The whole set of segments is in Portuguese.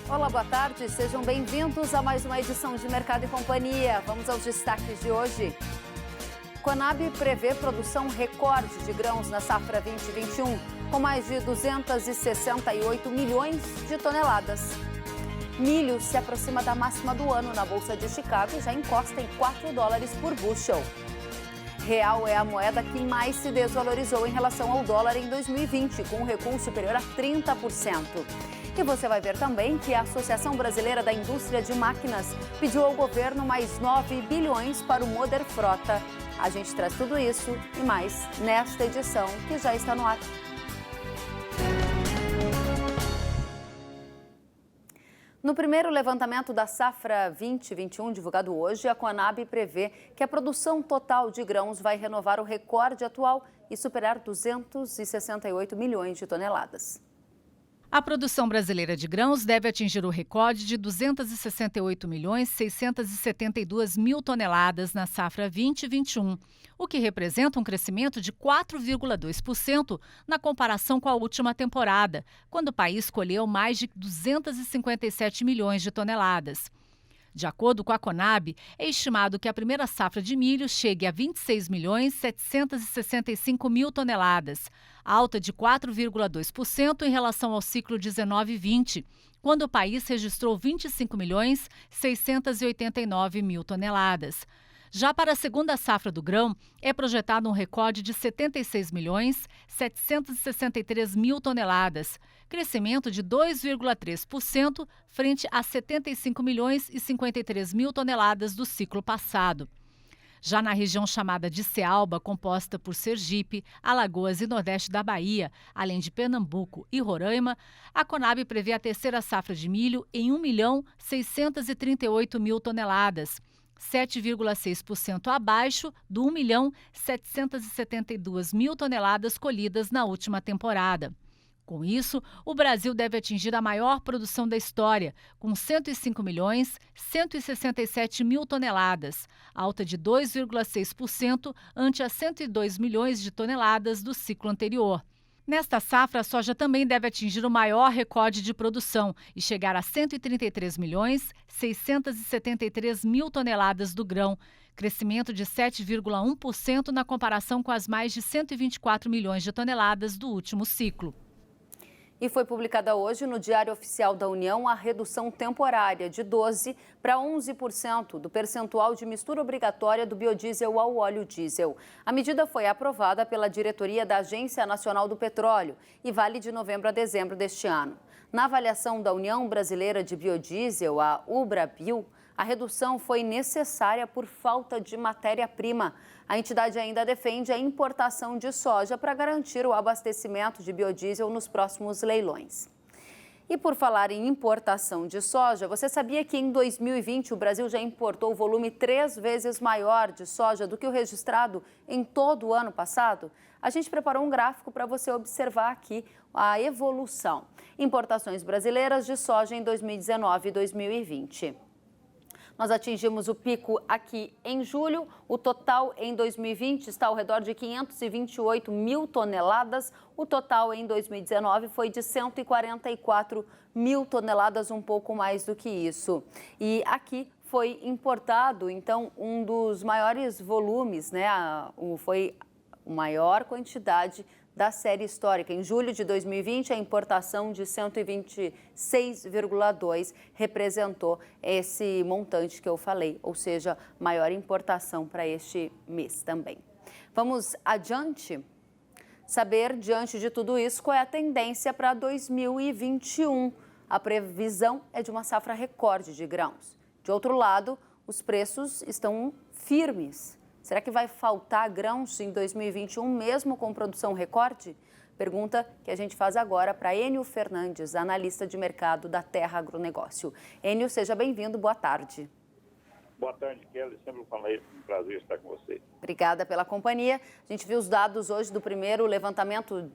Olá, boa tarde. Sejam bem-vindos a mais uma edição de Mercado e Companhia. Vamos aos destaques de hoje. Conab prevê produção recorde de grãos na safra 2021, com mais de 268 milhões de toneladas. Milho se aproxima da máxima do ano na Bolsa de Chicago e já encosta em $4 por bushel. Real é a moeda que mais se desvalorizou em relação ao dólar em 2020, com um recuo superior a 30%. E você vai ver também que a Associação Brasileira da Indústria de Máquinas pediu ao governo mais 9 bilhões para o Moder Frota. A gente traz tudo isso e mais nesta edição que já está no ar. No primeiro levantamento da safra 2021, divulgado hoje, a Conab prevê que a produção total de grãos vai renovar o recorde atual e superar 268 milhões de toneladas. A produção brasileira de grãos deve atingir o recorde de 268.672.000 toneladas na safra 2021, o que representa um crescimento de 4,2% na comparação com a última temporada, quando o país colheu mais de 257 milhões de toneladas. De acordo com a Conab, é estimado que a primeira safra de milho chegue a 26.765.000 toneladas, alta de 4,2% em relação ao ciclo 19-20, quando o país registrou 25.689.000 toneladas. Já para a segunda safra do grão, é projetado um recorde de 76.763.000 toneladas, crescimento de 2,3% frente a 75.053.000 toneladas do ciclo passado. Já na região chamada de Cealba, composta por Sergipe, Alagoas e Nordeste da Bahia, além de Pernambuco e Roraima, a Conab prevê a terceira safra de milho em 1.638.000 toneladas, 7,6% abaixo do 1.772.000 toneladas colhidas na última temporada. Com isso, o Brasil deve atingir a maior produção da história, com 105.167.000 toneladas, alta de 2,6% ante as 102 milhões de toneladas do ciclo anterior. Nesta safra, a soja também deve atingir o maior recorde de produção e chegar a 133.673.000 toneladas do grão, crescimento de 7,1% na comparação com as mais de 124 milhões de toneladas do último ciclo. E foi publicada hoje no Diário Oficial da União a redução temporária de 12% para 11% do percentual de mistura obrigatória do biodiesel ao óleo diesel. A medida foi aprovada pela diretoria da Agência Nacional do Petróleo e vale de novembro a dezembro deste ano. Na avaliação da União Brasileira de Biodiesel, a UBRABIO, a redução foi necessária por falta de matéria-prima. A entidade ainda defende a importação de soja para garantir o abastecimento de biodiesel nos próximos leilões. E por falar em importação de soja, você sabia que em 2020 o Brasil já importou volume 3 vezes maior de soja do que o registrado em todo o ano passado? A gente preparou um gráfico para você observar aqui a evolução. Importações brasileiras de soja em 2019 e 2020. Nós atingimos o pico aqui em julho. O total em 2020 está ao redor de 528 mil toneladas. O total em 2019 foi de 144 mil toneladas, um pouco mais do que isso. E aqui foi importado, então, um dos maiores volumes, né? Foi a maior quantidade da série histórica. Em julho de 2020, a importação de 126,2 representou esse montante que eu falei, ou seja, maior importação para este mês também. Vamos adiante? Saber, diante de tudo isso, qual é a tendência para 2021. A previsão é de uma safra recorde de grãos. De outro lado, os preços estão firmes. Será que vai faltar grãos em 2021, mesmo com produção recorde? Pergunta que a gente faz agora para Enio Fernandes, analista de mercado da Terra Agronegócio. Enio, seja bem-vindo, boa tarde. Boa tarde, Kelly. Sempre um prazer estar com você. Obrigada pela companhia. A gente viu os dados hoje do primeiro levantamento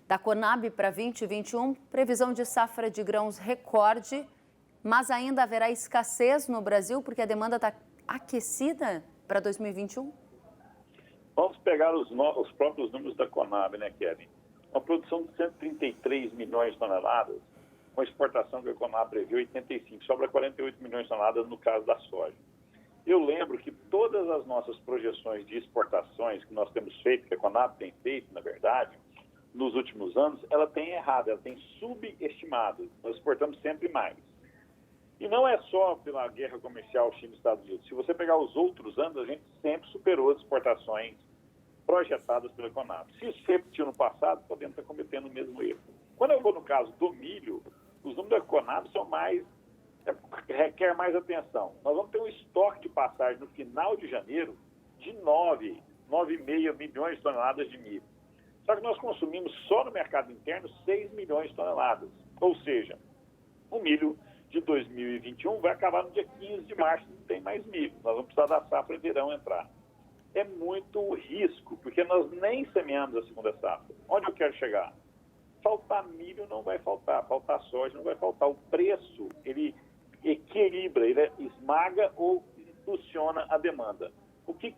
da Conab para 2021. Previsão de safra de grãos recorde, mas ainda haverá escassez no Brasil porque a demanda está aquecida para 2021? Vamos pegar os próprios números da Conab, né, Kelly? Uma produção de 133 milhões de toneladas com a exportação que a Conab prevê 85, sobra 48 milhões de toneladas no caso da soja. Eu lembro que todas as nossas projeções de exportações que nós temos feito, que a Conab tem feito, na verdade, nos últimos anos, ela tem errado, ela tem subestimado. Nós exportamos sempre mais. E não é só pela guerra comercial China-Estados Unidos. Se você pegar os outros anos, a gente sempre superou as exportações projetadas pela Conab. Se isso se repetiu no passado, podemos estar cometendo o mesmo erro. Quando eu vou no caso do milho, os números da Conab são requer mais atenção. Nós vamos ter um estoque de passagem no final de janeiro de 9,5 milhões de toneladas de milho. Só que nós consumimos só no mercado interno 6 milhões de toneladas. Ou seja, o milho de 2021 vai acabar no dia 15 de março, não tem mais milho. Nós vamos precisar da safra de verão entrar. É muito risco, porque nós nem semeamos a segunda safra. Onde eu quero chegar? Faltar milho não vai faltar soja não vai faltar. O preço, ele equilibra, ele esmaga ou impulsiona a demanda.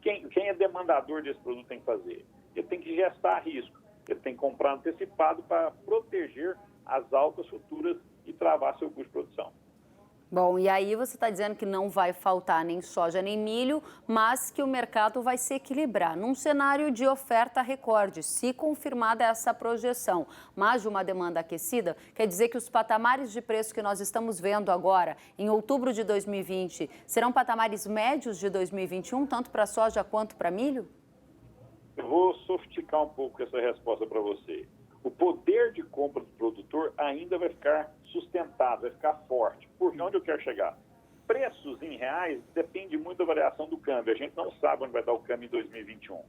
Quem é demandador desse produto tem que fazer? Ele tem que gestar risco, ele tem que comprar antecipado para proteger as altas futuras e travar seu custo de produção. Bom, e aí você está dizendo que não vai faltar nem soja nem milho, mas que o mercado vai se equilibrar num cenário de oferta recorde, se confirmada essa projeção, mas de uma demanda aquecida, quer dizer que os patamares de preço que nós estamos vendo agora, em outubro de 2020, serão patamares médios de 2021, tanto para soja quanto para milho? Eu vou sofisticar um pouco essa resposta para você. O poder de compra do produtor ainda vai ficar sustentado, vai ficar forte. Por onde eu quero chegar? Preços em reais depende muito da variação do câmbio. A gente não sabe onde vai dar o câmbio em 2021.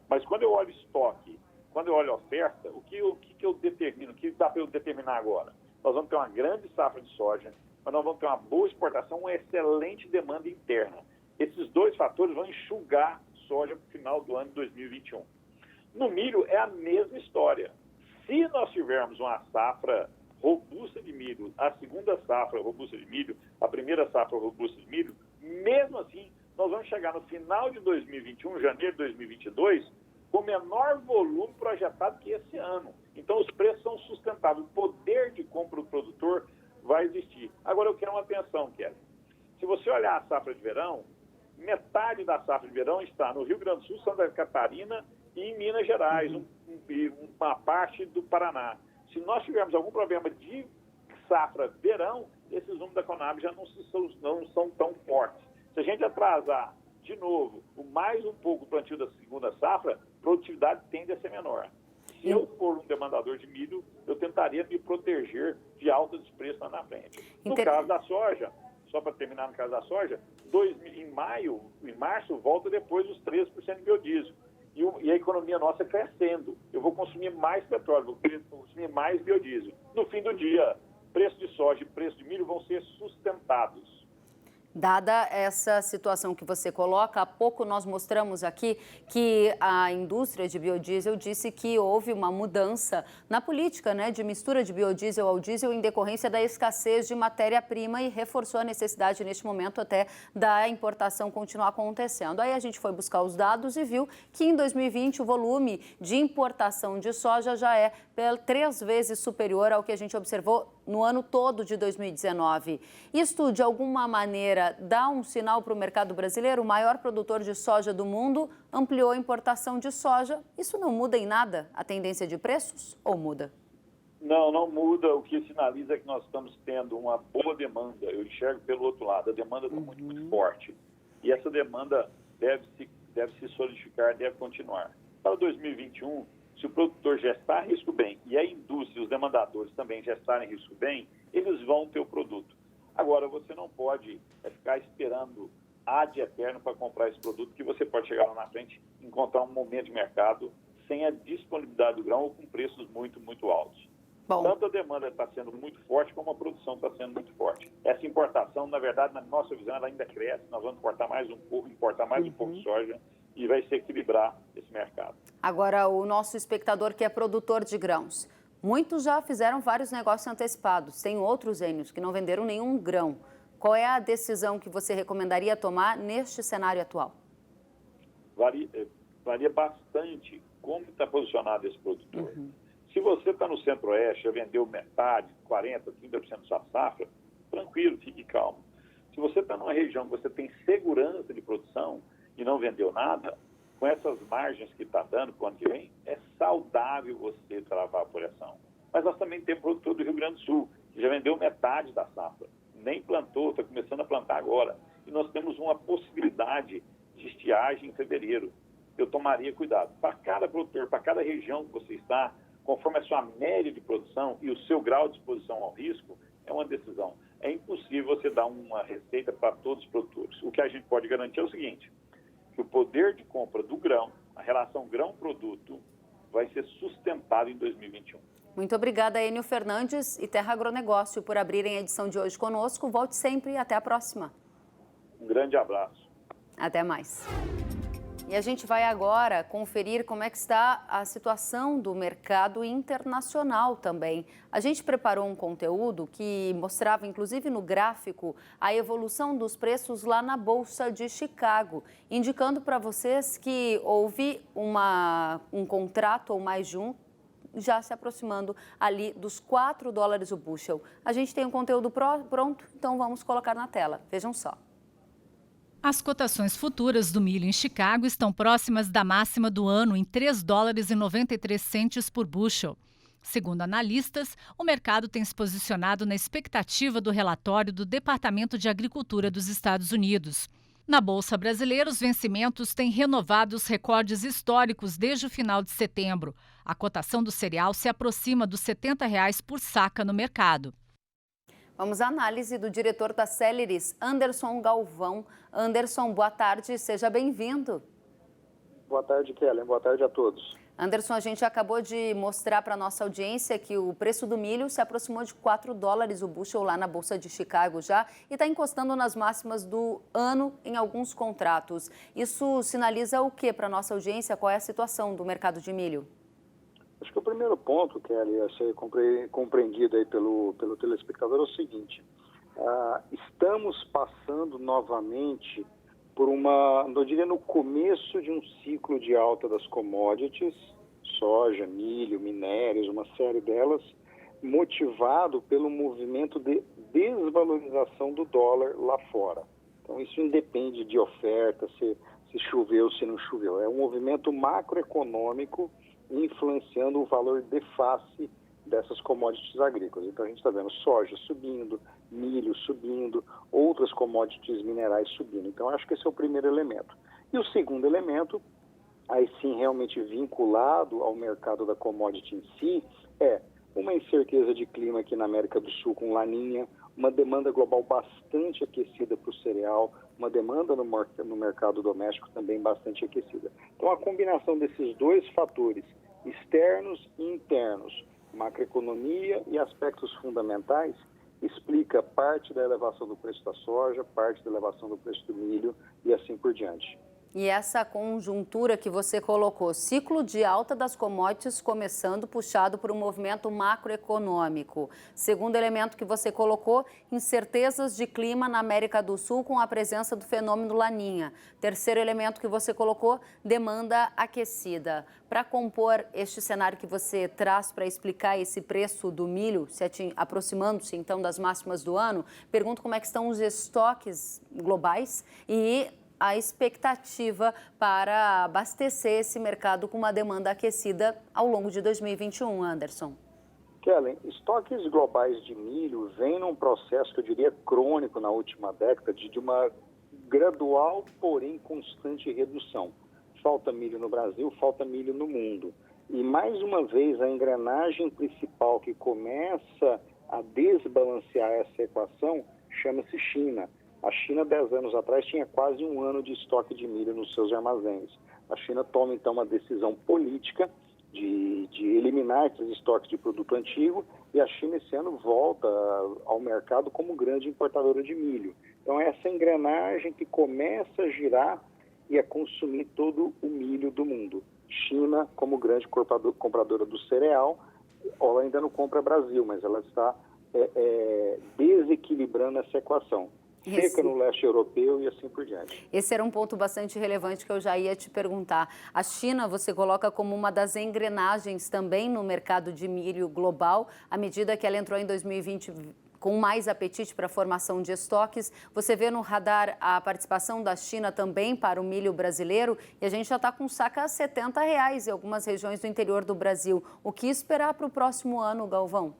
Mas quando eu olho estoque, quando eu olho oferta, o que eu determino? O que dá para eu determinar agora? Nós vamos ter uma grande safra de soja, mas nós vamos ter uma boa exportação, uma excelente demanda interna. Esses dois fatores vão enxugar soja para o final do ano de 2021. No milho é a mesma história. Se nós tivermos uma safra robusta de milho, a segunda safra robusta de milho, a primeira safra robusta de milho, mesmo assim, nós vamos chegar no final de 2021, janeiro de 2022, com menor volume projetado que esse ano. Então, os preços são sustentáveis. O poder de compra do produtor vai existir. Agora, eu quero uma atenção, Kelly. Se você olhar a safra de verão, metade da safra de verão está no Rio Grande do Sul, Santa Catarina e em Minas Gerais, uma parte do Paraná. Se nós tivermos algum problema de safra verão, esses números da Conab já não são tão fortes. Se a gente atrasar de novo mais um pouco o plantio da segunda safra, a produtividade tende a ser menor. Se eu for um demandador de milho, eu tentaria me proteger de alta de preço lá na frente. No caso da soja, só para terminar no caso da soja, em março, volta depois os 13% de biodiesel. E a economia nossa crescendo. Eu vou consumir mais petróleo, vou consumir mais biodiesel. No fim do dia, preço de soja e preço de milho vão ser sustentados. Dada essa situação que você coloca, há pouco nós mostramos aqui que a indústria de biodiesel disse que houve uma mudança na política, de mistura de biodiesel ao diesel em decorrência da escassez de matéria-prima e reforçou a necessidade neste momento até da importação continuar acontecendo. Aí a gente foi buscar os dados e viu que em 2020 o volume de importação de soja já é 3 vezes superior ao que a gente observou no ano todo de 2019. Isto, de alguma maneira, dá um sinal para o mercado brasileiro? O maior produtor de soja do mundo ampliou a importação de soja. Isso não muda em nada a tendência de preços ou muda? Não muda. O que sinaliza é que nós estamos tendo uma boa demanda. Eu enxergo pelo outro lado. A demanda está muito forte. E essa demanda deve se solidificar, deve continuar. Para 2021, se o produtor gestar risco bem e a indústria, os demandadores também gestarem risco bem, eles vão ter o produto. Agora, você não pode ficar esperando ad eterno para comprar esse produto, que você pode chegar lá na frente e encontrar um momento de mercado sem a disponibilidade do grão ou com preços muito, muito altos. Bom. Tanto a demanda está sendo muito forte, como a produção está sendo muito forte. Essa importação, na verdade, na nossa visão, ela ainda cresce. Nós vamos importar mais um pouco de soja e vai se equilibrar esse mercado. Agora, o nosso espectador que é produtor de grãos, muitos já fizeram vários negócios antecipados. Tem outros, Enio, que não venderam nenhum grão. Qual é a decisão que você recomendaria tomar neste cenário atual? Varia bastante como está posicionado esse produtor. Se você está no Centro-Oeste, já vendeu metade, 40%, 30% da sua safra, tranquilo, fique calmo. Se você está numa região que você tem segurança de produção e não vendeu nada, com essas margens que está dando para o ano que vem, é saudável você travar por ação. Mas nós também temos produtor do Rio Grande do Sul, que já vendeu metade da safra, nem plantou, está começando a plantar agora. E nós temos uma possibilidade de estiagem em fevereiro. Eu tomaria cuidado. Para cada produtor, para cada região que você está, conforme a sua média de produção e o seu grau de exposição ao risco, é uma decisão. É impossível você dar uma receita para todos os produtores. O que a gente pode garantir é o seguinte, que o poder de compra do grão, a relação grão-produto, vai ser sustentado em 2021. Muito obrigada, Enio Fernandes e Terra Agronegócio, por abrirem a edição de hoje conosco. Volte sempre e até a próxima. Um grande abraço. Até mais. E a gente vai agora conferir como é que está a situação do mercado internacional também. A gente preparou um conteúdo que mostrava, inclusive no gráfico, a evolução dos preços lá na Bolsa de Chicago, indicando para vocês que houve um contrato ou mais de um, já se aproximando ali dos $4 o bushel. A gente tem um conteúdo pronto, então vamos colocar na tela. Vejam só. As cotações futuras do milho em Chicago estão próximas da máxima do ano em $3,93 por bushel. Segundo analistas, o mercado tem se posicionado na expectativa do relatório do Departamento de Agricultura dos Estados Unidos. Na Bolsa Brasileira, os vencimentos têm renovado os recordes históricos desde o final de setembro. A cotação do cereal se aproxima dos R$70 por saca no mercado. Vamos à análise do diretor da Celeris, Anderson Galvão. Anderson, boa tarde, seja bem-vindo. Boa tarde, Kellen. Boa tarde a todos. Anderson, a gente acabou de mostrar para a nossa audiência que o preço do milho se aproximou de $4 o bushel lá na Bolsa de Chicago já e está encostando nas máximas do ano em alguns contratos. Isso sinaliza o que para a nossa audiência? Qual é a situação do mercado de milho? Acho que o primeiro ponto, Kelly, a ser compreendido aí pelo telespectador é o seguinte. Estamos passando novamente por eu diria, no começo de um ciclo de alta das commodities, soja, milho, minérios, uma série delas, motivado pelo movimento de desvalorização do dólar lá fora. Então, isso independe de oferta, se choveu, se não choveu. É um movimento macroeconômico influenciando o valor de face dessas commodities agrícolas. Então, a gente está vendo soja subindo, milho subindo, outras commodities minerais subindo. Então, acho que esse é o primeiro elemento. E o segundo elemento, aí sim realmente vinculado ao mercado da commodity em si, é uma incerteza de clima aqui na América do Sul com laninha, uma demanda global bastante aquecida para o cereal, uma demanda no mercado doméstico também bastante aquecida. Então, a combinação desses dois fatores, externos e internos, macroeconomia e aspectos fundamentais, explica parte da elevação do preço da soja, parte da elevação do preço do milho e assim por diante. E essa conjuntura que você colocou, ciclo de alta das commodities começando puxado por um movimento macroeconômico. Segundo elemento que você colocou, incertezas de clima na América do Sul com a presença do fenômeno Laninha. Terceiro elemento que você colocou, demanda aquecida. Para compor este cenário que você traz para explicar esse preço do milho, aproximando-se então das máximas do ano, pergunto como é que estão os estoques globais e a expectativa para abastecer esse mercado com uma demanda aquecida ao longo de 2021, Anderson. Kellen, estoques globais de milho vêm num processo que eu diria crônico na última década de uma gradual, porém constante redução. Falta milho no Brasil, falta milho no mundo. E mais uma vez a engrenagem principal que começa a desbalancear essa equação chama-se China. A China, 10 anos atrás, tinha quase um ano de estoque de milho nos seus armazéns. A China toma, então, uma decisão política de eliminar esses estoques de produto antigo e a China, esse ano, volta ao mercado como grande importadora de milho. Então, é essa engrenagem que começa a girar e a consumir todo o milho do mundo. China, como grande compradora do cereal, ela ainda não compra Brasil, mas ela está desequilibrando essa equação. seca no leste europeu e assim por diante. Esse era um ponto bastante relevante que eu já ia te perguntar. A China você coloca como uma das engrenagens também no mercado de milho global, à medida que ela entrou em 2020 com mais apetite para a formação de estoques. Você vê no radar a participação da China também para o milho brasileiro e a gente já está com saca a R$70 em algumas regiões do interior do Brasil. O que esperar para o próximo ano, Galvão?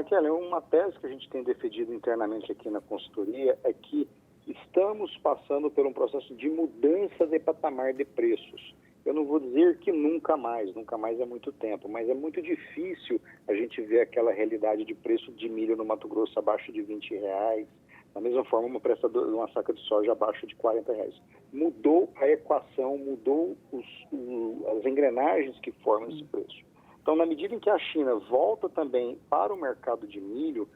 Kelly, uma tese que a gente tem defendido internamente aqui na consultoria é que estamos passando por um processo de mudança de patamar de preços. Eu não vou dizer que nunca mais é muito tempo, mas é muito difícil a gente ver aquela realidade de preço de milho no Mato Grosso abaixo de R$20, da mesma forma uma saca de soja abaixo de R$40. Mudou a equação, mudou as engrenagens que formam esse preço. Então, na medida em que a China volta também para o mercado de milho,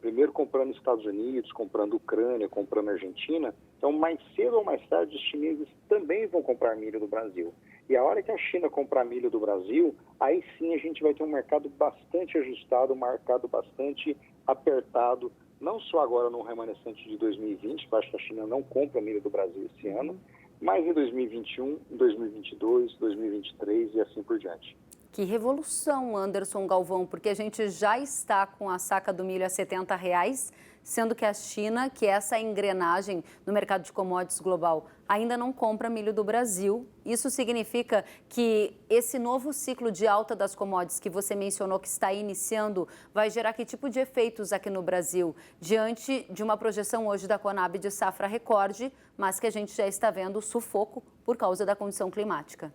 primeiro comprando Estados Unidos, comprando Ucrânia, comprando Argentina, então mais cedo ou mais tarde os chineses também vão comprar milho do Brasil. E a hora que a China comprar milho do Brasil, aí sim a gente vai ter um mercado bastante ajustado, um mercado bastante apertado, não só agora no remanescente de 2020, que eu acho que a China não compra milho do Brasil esse ano, mas em 2021, 2022, 2023 e assim por diante. Que revolução, Anderson Galvão, porque a gente já está com a saca do milho a R$70, sendo que a China, que é essa engrenagem no mercado de commodities global, ainda não compra milho do Brasil. Isso significa que esse novo ciclo de alta das commodities que você mencionou que está iniciando vai gerar que tipo de efeitos aqui no Brasil, diante de uma projeção hoje da Conab de safra recorde, mas que a gente já está vendo sufoco por causa da condição climática?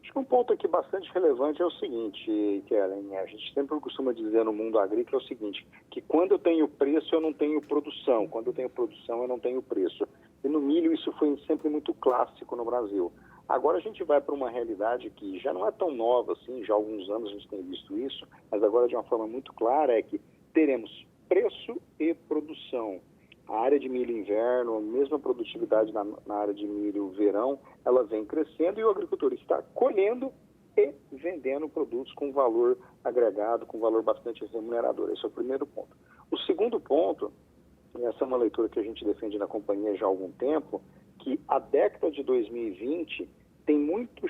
Acho que um ponto aqui bastante relevante é o seguinte, Kellen, a gente sempre costuma dizer no mundo agrícola o seguinte, que quando eu tenho preço eu não tenho produção, quando eu tenho produção eu não tenho preço. E no milho isso foi sempre muito clássico no Brasil. Agora a gente vai para uma realidade que já não é tão nova assim, já há alguns anos a gente tem visto isso, mas agora de uma forma muito clara é que teremos preço e produção. A área de milho inverno, a mesma produtividade na área de milho verão, ela vem crescendo e o agricultor está colhendo e vendendo produtos com valor agregado, com valor bastante remunerador. Esse é o primeiro ponto. O segundo ponto, e essa é uma leitura que a gente defende na companhia já há algum tempo, que a década de 2020 tem muito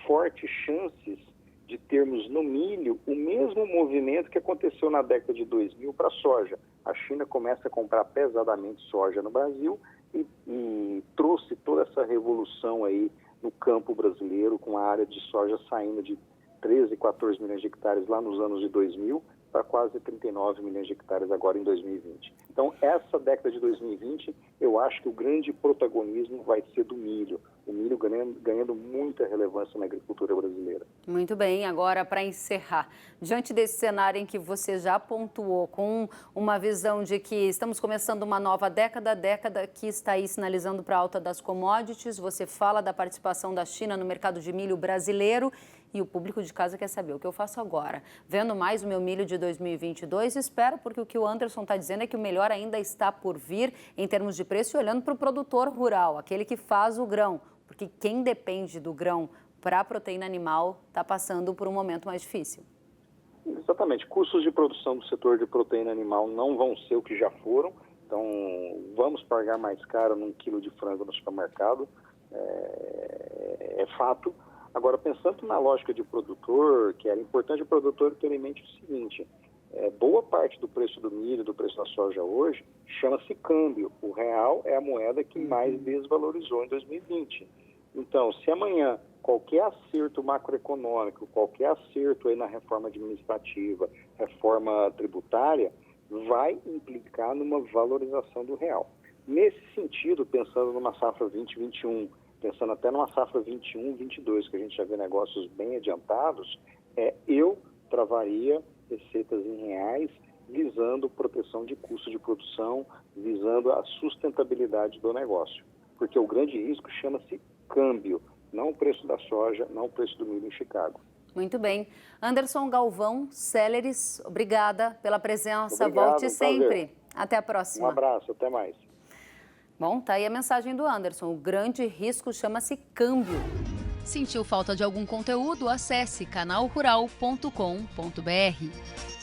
fortes chances de termos no milho o mesmo movimento que aconteceu na década de 2000 para a soja. A China começa a comprar pesadamente soja no Brasil e trouxe toda essa revolução aí no campo brasileiro, com a área de soja saindo de 13, 14 milhões de hectares lá nos anos de 2000 para quase 39 milhões de hectares agora em 2020. Então, essa década de 2020, eu acho que o grande protagonismo vai ser do milho. O milho ganhando muita relevância na agricultura brasileira. Muito bem, agora para encerrar, diante desse cenário em que você já pontuou, com uma visão de que estamos começando uma nova década que está aí sinalizando para a alta das commodities, você fala da participação da China no mercado de milho brasileiro e o público de casa quer saber o que eu faço agora. Vendo mais o meu milho de 2022, espero, porque o que o Anderson está dizendo é que o melhor ainda está por vir em termos de preço e olhando para o produtor rural, aquele que faz o grão. Porque quem depende do grão para a proteína animal está passando por um momento mais difícil. Exatamente. Custos de produção do setor de proteína animal não vão ser o que já foram. Então, vamos pagar mais caro num quilo de frango no supermercado. É fato. Agora, pensando na lógica de produtor, que era importante o produtor ter em mente o seguinte, boa parte do preço do milho, do preço da soja hoje, chama-se câmbio. O real é a moeda que mais desvalorizou em 2020. Então, se amanhã qualquer acerto macroeconômico, qualquer acerto aí na reforma administrativa, reforma tributária, vai implicar numa valorização do real. Nesse sentido, pensando numa safra 2021, pensando até numa safra 21, 22, que a gente já vê negócios bem adiantados, eu travaria receitas em reais, visando proteção de custo de produção, visando a sustentabilidade do negócio. Porque o grande risco chama-se câmbio, não o preço da soja, não o preço do milho em Chicago. Muito bem. Anderson Galvão, Celeris, obrigada pela presença. Obrigado, volte sempre. Até a próxima. Um abraço, até mais. Bom, tá aí a mensagem do Anderson. O grande risco chama-se câmbio. Sentiu falta de algum conteúdo? Acesse canalrural.com.br.